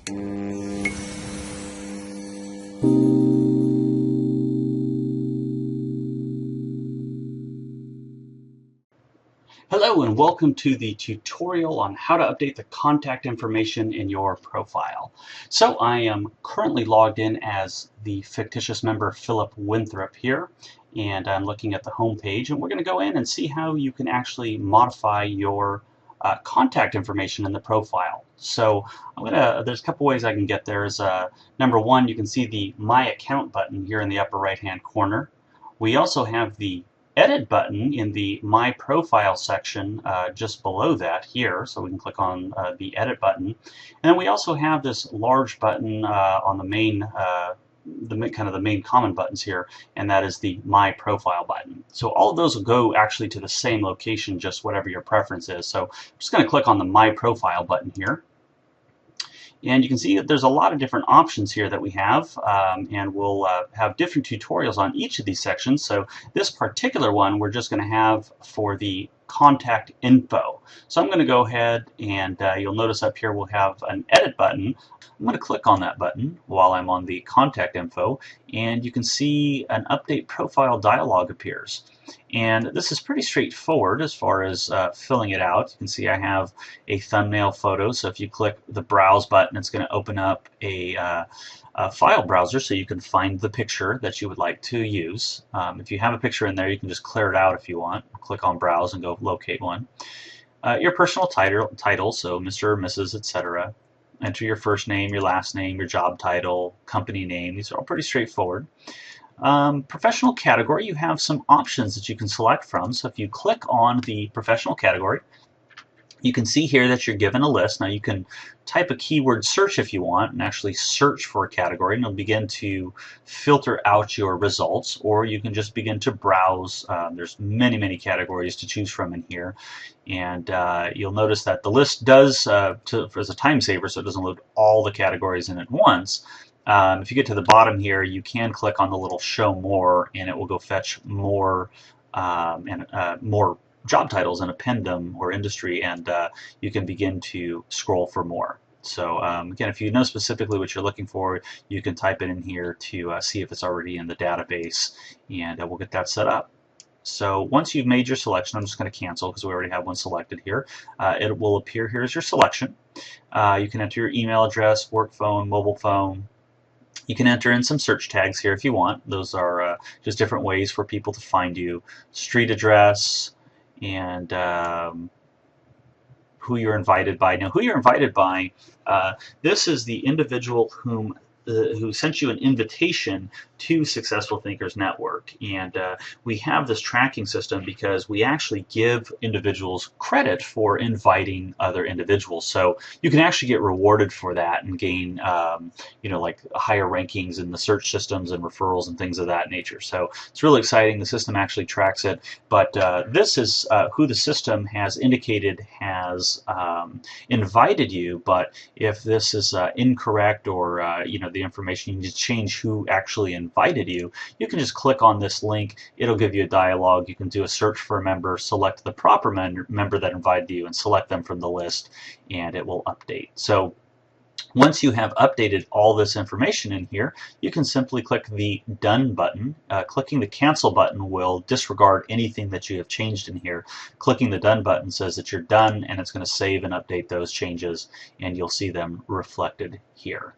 Hello and welcome to the tutorial on how to update the contact information in your profile. So I am currently logged in as the fictitious member Philip Winthrop here, and I'm looking at the home page, and we're going to go in and see how you can actually modify your contact information in the profile. So there's a couple ways I can get there. Number one, you can see the My Account button here in the upper right hand corner. We also have the Edit button in the My Profile section just below that here, so we can click on the Edit button. And then we also have this large button on the main the main common buttons here, and that is the My Profile button. So all of those will go actually to the same location, just whatever your preference is. So I'm just going to click on the My Profile button here. And you can see that there's a lot of different options here that we have, and we'll have different tutorials on each of these sections. So this particular one we're just going to have for the contact info. So I'm going to go ahead and you'll notice up here we'll have an edit button. I'm going to click on that button while I'm on the contact info, and you can see an update profile dialog appears. And this is pretty straightforward as far as filling it out. You can see I have a thumbnail photo, so if you click the browse button, it's going to open up a file browser so you can find the picture that you would like to use. If you have a picture in there, you can just clear it out if you want. Click on browse and go locate one. Your personal title, so Mr. or Mrs., etc. Enter your first name, your last name, your job title, company name. These are all pretty straightforward. Professional category, you have some options that you can select from. So if you click on the professional category, you can see here that you're given a list. Now you can type a keyword search if you want and actually search for a category, and it'll begin to filter out your results, or you can just begin to browse. There's many categories to choose from in here, and you'll notice that the list does, as a time saver, so it doesn't load all the categories in at once. If you get to the bottom here, you can click on the little show more, and it will go fetch more more job titles and append them, or industry, and you can begin to scroll for more. So again, if you know specifically what you're looking for, you can type it in here to see if it's already in the database, and we'll get that set up. So once you've made your selection, I'm just going to cancel because we already have one selected here. It will appear here as your selection. You can enter your email address, work phone, mobile phone. You can enter in some search tags here if you want. Those are just different ways for people to find you. Street address, and who you're invited by. Now, who you're invited by, this is the individual who sent you an invitation to Successful Thinkers Network, and we have this tracking system because we actually give individuals credit for inviting other individuals. So you can actually get rewarded for that and gain, like higher rankings in the search systems and referrals and things of that nature. So it's really exciting. The system actually tracks it, but this is who the system has indicated has invited you. But if this is incorrect, or the information, you need to change who actually invited you, you can just click on this link. It'll give you a dialog. You can do a search for a member, select the proper member that invited you, and select them from the list, and it will update. So once you have updated all this information in here, you can simply click the Done button. Clicking the Cancel button will disregard anything that you have changed in here. Clicking the Done button says that you're done, and it's going to save and update those changes, and you'll see them reflected here.